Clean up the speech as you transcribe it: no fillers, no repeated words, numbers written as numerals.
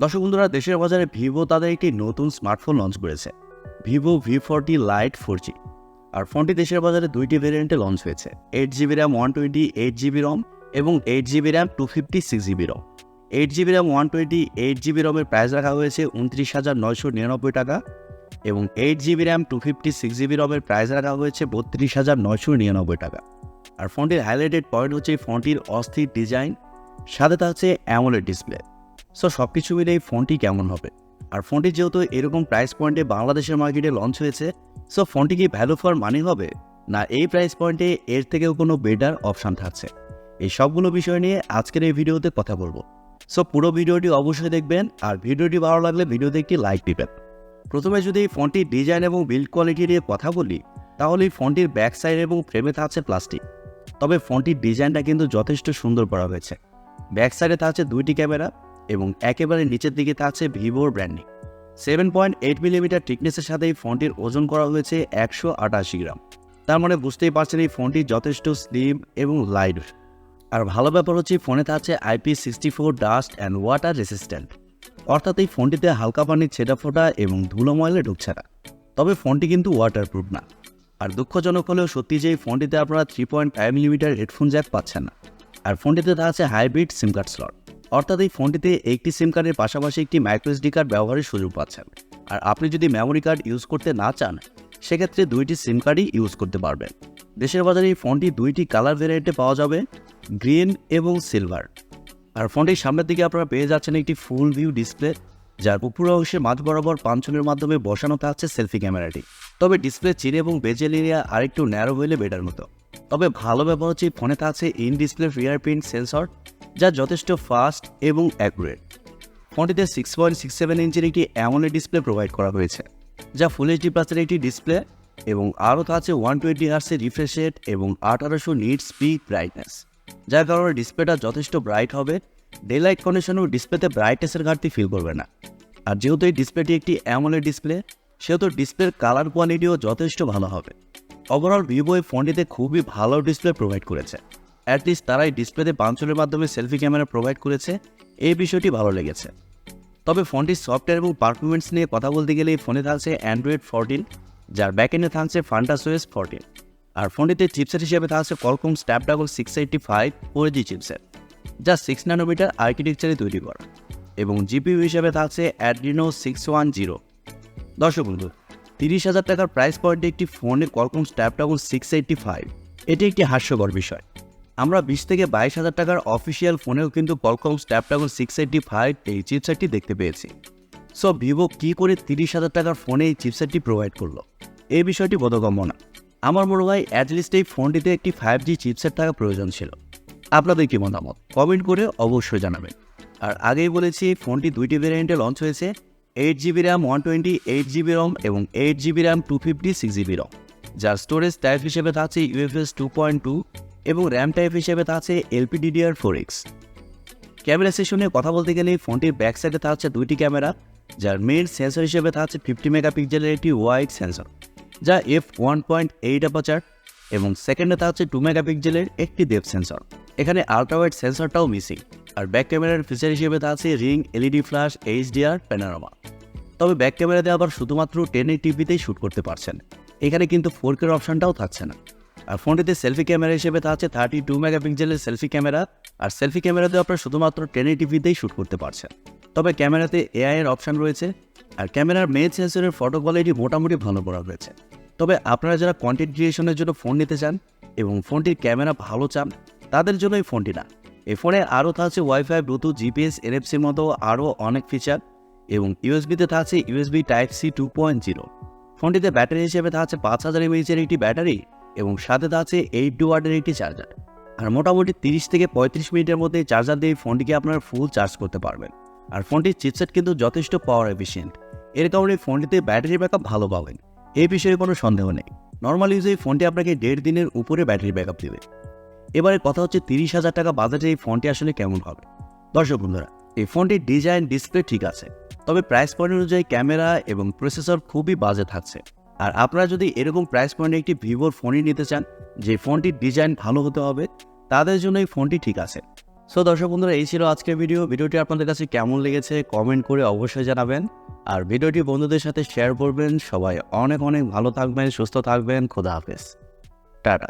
দর্শক বন্ধুরা, দেশের বাজারে ভিভো তাদের একটি নতুন স্মার্টফোন লঞ্চ করেছে, ভিভো V40 Lite 4G। আর ফোনটি দেশের বাজারে দুইটি ভেরিয়েন্টে লঞ্চ হয়েছে, 8GB RAM 128GB ROM এবং 8GB RAM 256GB ROM। 8GB RAM 128GB ROM এর প্রাইস রাখা হয়েছে 29,999 টাকা এবং 8GB RAM 256GB ROM এর প্রাইস রাখা হয়েছে 32,999 টাকা। আর ফোনটির হাইলাইটেড পয়েন্ট হচ্ছে ফোনটির অস্থির ডিজাইন, সাথে থাকছে অ্যামোলেড ডিসপ্লে। সো সব কিছু মিলে এই ফোনটি কেমন হবে? আর ফোনটি যেহেতু এরকম প্রাইস পয়েন্টে বাংলাদেশের মার্কেটে লঞ্চ হয়েছে, সো ফোনটি কি ভ্যালু ফর মানি হবে, না এই প্রাইস পয়েন্টে এর থেকেও কোনো বেটার অপশান থাকছে? এই সবগুলো বিষয় নিয়ে আজকের এই ভিডিওতে কথা বলবো। সো পুরো ভিডিওটি অবশ্যই দেখবেন, আর ভিডিওটি ভালো লাগলে ভিডিওতে একটি লাইক দিবেন। প্রথমে যদি এই ফোনটির ডিজাইন এবং বিল্ড কোয়ালিটি নিয়ে কথা বলি, তাহলে এই ফোনটির ব্যাক সাইড এবং ফ্রেমে থাকছে প্লাস্টিক। তবে ফোনটির ডিজাইনটা কিন্তু যথেষ্ট সুন্দর করা হয়েছে। ব্যাক সাইডে থাকছে দুইটি ক্যামেরা এবং একেবারে নিচের দিকে থাকছে ভিভোর ব্র্যান্ডিং। 7.8mm থিকনেসের সাথে এই ফোনটির ওজন করা হয়েছে 188 গ্রাম। তার মানে বুঝতেই পারছেন এই ফোনটি যথেষ্ট স্লিম এবং লাইট। আর ভালো ব্যাপার হচ্ছে ফোনে থাকছে IP64 dust and water resistant, অর্থাৎ এই ফোনটিতে হালকা পানির ছেটা ফোটা এবং ধুলো ময়লা ঢুকছে না। তবে ফোনটি কিন্তু ওয়াটারপ্রুফ না। আর দুঃখজনক হলেও সত্যি যে এই ফোনটিতে আপনারা 3.5mm হেডফোন জ্যাক পাচ্ছেন না। আর ফোনটিতে থাকছে হাইব্রিড সিম কার্ড স্লট, অর্থাৎ এই ফোনটিতে একটি সিম কার্ডের পাশাপাশি একটি মাইক্রোএসডি কার্ড ব্যবহারের সুযোগ পাচ্ছেন। আর আপনি যদি মেমোরি কার্ড ইউজ করতে না চান, সেক্ষেত্রে দুইটি সিম কার্ডই ইউজ করতে পারবেন। দেশের বাজারে এই ফোনটি দুইটি কালার ভেরিয়েন্টে পাওয়া যাবে, গ্রিন এবং সিলভার। আর ফোনটির সামনের দিকে আপনারা পেয়ে যাচ্ছেন একটি ফুল ভিউ ডিসপ্লে, যার উপর অংশে মাঝ বরাবর পাঞ্চনের মাধ্যমে বসানো থাকছে সেলফি ক্যামেরাটি। তবে ডিসপ্লে চিন এবং বেজেল এরিয়া আরেকটু ন্যারো হইলে বেটার মতো। তবে ভালো ব্যাপার হচ্ছে ফোনে থাকছে ইন ডিসপ্লে ফিঙ্গারপ্রিন্ট সেন্সর, যা যথেষ্ট ফাস্ট এবং অ্যাকুরেট। ফোনটিতে 6.67 ইঞ্চির একটি অ্যামোলেড ডিসপ্লে প্রোভাইড করা হয়েছে, যা ফুল এইচডি প্লাসের একটি ডিসপ্লে এবং আরও থাকছে 120 হার্টসের রিফ্রেশ রেট এবং 1800 নিটস পিক ব্রাইটনেস, যার কারণে ডিসপ্লেটা যথেষ্ট ব্রাইট হবে। ডে লাইট কন্ডিশনেও ডিসপ্লেতে ব্রাইটনেসের ঘাটতি ফিল করবে না। আর যেহেতু এই ডিসপ্লেটি একটি অ্যামোলেড ডিসপ্লে, সেহেতু ডিসপ্লের কালার কোয়ালিটিও যথেষ্ট ভালো হবে। ওভারঅল ভিভো এই ফোনটিতে খুবই ভালো ডিসপ্লে প্রোভাইড করেছে। অ্যাটলিস্ট তারাই ডিসপ্লেতে পাঞ্চলের মাধ্যমে সেলফি ক্যামেরা প্রোভাইড করেছে, এই বিষয়টি ভালো লেগেছে। তবে ফোনটির সফটওয়্যার এবং পারফরমেন্স নিয়ে কথা বলতে গেলে এই ফোনে থাকছে অ্যান্ড্রয়েড 14, যার ব্যাকএন্ডে থাকছে FantasOS 14। আর ফোনটিতে চিপসেট হিসেবে থাকছে Qualcomm Snapdragon 685 4G চিপসেট, যা 6 ন্যানোমিটার আর্কিটেকচারে তৈরি করা, এবং জিপিইউ হিসেবে থাকছে Adreno 610। দর্শক বন্ধু, 30,000 টাকার প্রাইস পয়েন্টে একটি ফোনে Qualcomm Snapdragon 685, এটি একটি হাস্যকর বিষয়। আমরা 20 থেকে 22,000 টাকার অফিসিয়াল ফোনেও কিন্তু Qualcomm Snapdragon 685 এই চিপসেটটি দেখতে পেয়েছি। সো ভিভো কী করে 30,000 টাকার ফোনে এই চিপসেটটি প্রোভাইড করলো, এই বিষয়টি বোধগম্য না। আমার মনে হয় অ্যাটলিস্ট এই ফোনটিতে একটি 5G চিপসেট থাকা প্রয়োজন ছিল। আপনাদের কি মতামত কমেন্ট করে অবশ্যই জানাবেন। আর আগেই বলেছি ফোনটি দুইটি ভেরিয়েন্টে লঞ্চ হয়েছে, 8GB RAM 128GB ROM এবং 8GB RAM 256GB ROM, যার স্টোরেজ টাইপ হিসেবে থাকছে UFS 2.2 এবং র্যাম টাইপ হিসেবে থাকছে LPDDR4X। ক্যামেরা সেশনে কথা বলতে গেলে ফোনটির ব্যাক সাইডে থাকছে দুইটি ক্যামেরা, যার মেইন সেন্সর হিসেবে থাকছে 50 মেগাপিক্সেলের একটি ওয়াইড সেন্সর, যা f1.8 অ্যাপারচার, এবং সেকেন্ডে থাকছে 2 মেগাপিক্সেলের একটি ডেপথ সেন্সর। এখানে আল্ট্রাওয়াইড সেন্সরটাও মিসিং। আর ব্যাক ক্যামেরার ফিচার হিসেবে থাকছে ring LED flash HDR panorama. তবে ব্যাক ক্যামেরাতে আবার শুধুমাত্র 1080pতেই শ্যুট করতে পারছেন, এখানে কিন্তু 4K অপশনটাও থাকছে না। আর ফোনটিতে সেলফি ক্যামেরা হিসেবে থাকছে 32 মেগাপিক্সেলের সেলফি ক্যামেরা, আর সেলফি ক্যামেরাতে আপনারা শুধুমাত্র 1080pতেই শ্যুট করতে পারছেন। তবে ক্যামেরাতে AI এর অপশান রয়েছে। আর ক্যামেরার মেইন সেন্সরের ফটো কোয়ালিটি মোটামুটি ভালো করা হয়েছে। তবে আপনারা যারা কন্টেন্ট ক্রিয়েশনের জন্য ফোন নিতে চান এবং ফোনটির ক্যামেরা ভালো চান, তাদের জন্য এই ফোনটি না। এই ফোনে আরও থাকছে ওয়াইফাই, ব্লুটুথ, GPS, NFC-র মতো আরও অনেক ফিচার, এবং USB-তে থাকছে USB Type-C 2.0। ফোনটিতে ব্যাটারি হিসেবে থাকছে 5000 mAh একটি ব্যাটারি এবং সাথে থাকছে 8 ওয়াটের একটি চার্জার। আর মোটামুটি 30 থেকে 35 মিনিটের মধ্যে চার্জার দিয়ে ফোনটিকে আপনারা ফুল চার্জ করতে পারবেন। আর ফোনটির চিপসেট কিন্তু যথেষ্ট পাওয়ার এফিশিয়েন্ট, এর কারণে ফোনটিতে ব্যাটারি ব্যাকআপ ভালো পাবেন, এই বিষয়ে কোনো সন্দেহ নেই। নর্মাল ইউজে এই ফোনটি আপনাকে 1.5 দিনের উপরে ব্যাটারি ব্যাকআপ দেবে। এবারে কথা হচ্ছে 30,000 টাকা বাজেটে এই ফোনটি আসলে কেমন হবে। দর্শক বন্ধুরা, এই ফোনটির ডিজাইন ডিসপ্লে ঠিক আছে, তবে প্রাইস পয়েন্ট অনুযায়ী ক্যামেরা এবং প্রসেসর খুবই বাজে থাকছে। আর আপনারা যদি এরকম প্রাইস পয়েন্টে একটি ভিভোর ফোনই নিতে চান, যে ফোনটির ডিজাইন ভালো হতে হবে, তাদের জন্য এই ফোনটি ঠিক আছে। সো দর্শক বন্ধুরা, এই ছিল আজকের ভিডিওটি আপনাদের কাছে কেমন লেগেছে কমেন্ট করে অবশ্যই জানাবেন। আর ভিডিওটি বন্ধুদের সাথে শেয়ার করবেন। সবাই অনেক অনেক ভালো থাকবেন, সুস্থ থাকবেন। খোদা হাফেজ, টাটা।